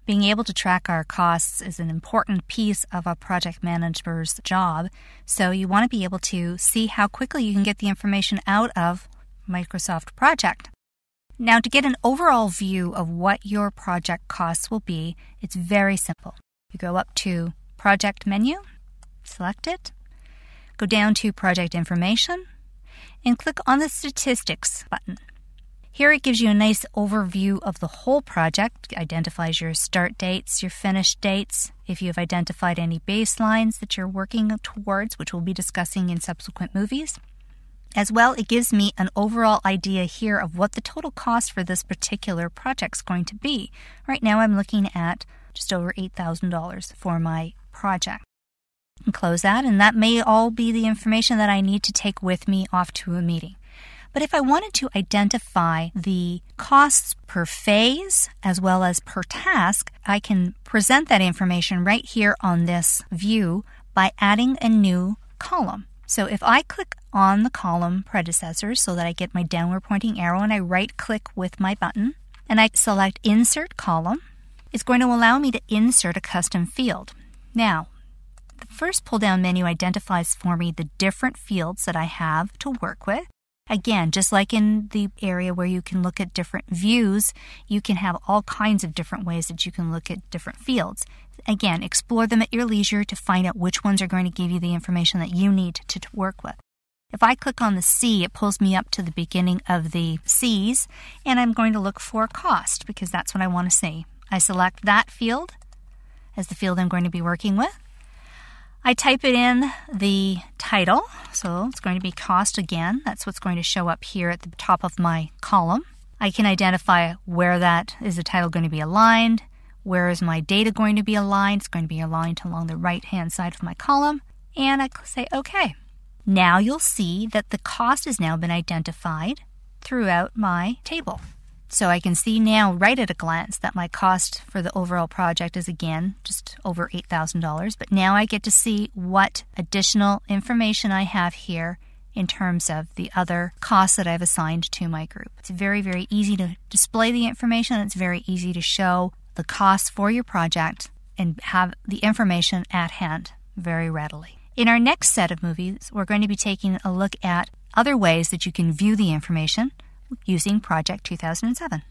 Being able to track our costs is an important piece of a project manager's job, so you want to be able to see how quickly you can get the information out of Microsoft Project. Now, to get an overall view of what your project costs will be, it's very simple. You go up to Project menu, select it, go down to Project Information, and click on the Statistics button. Here it gives you a nice overview of the whole project, identifies your start dates, your finish dates, if you've identified any baselines that you're working towards, which we'll be discussing in subsequent movies. As well, it gives me an overall idea here of what the total cost for this particular project is going to be. Right now I'm looking at just over $8,000 for my project. And close that, and that may all be the information that I need to take with me off to a meeting. But if I wanted to identify the costs per phase as well as per task, I can present that information right here on this view by adding a new column. So if I click on the column predecessors so that I get my downward pointing arrow and I right click with my button and I select Insert Column, it's going to allow me to insert a custom field. Now, the first pull-down menu identifies for me the different fields that I have to work with. Again, just like in the area where you can look at different views, you can have all kinds of different ways that you can look at different fields. Again, explore them at your leisure to find out which ones are going to give you the information that you need to work with. If I click on the C, it pulls me up to the beginning of the C's, and I'm going to look for cost because that's what I want to see. I select that field as the field I'm going to be working with. I type it in the title, so it's going to be cost again. That's what's going to show up here at the top of my column. I can identify where that is the title going to be aligned, where is my data going to be aligned. It's going to be aligned along the right-hand side of my column, and I say OK. Now you'll see that the cost has now been identified throughout my table. So I can see now right at a glance that my cost for the overall project is again just over $8,000. But now I get to see what additional information I have here in terms of the other costs that I've assigned to my group. It's very, very easy to display the information. It's very easy to show the costs for your project and have the information at hand very readily. In our next set of movies, we're going to be taking a look at other ways that you can view the information using Project 2007.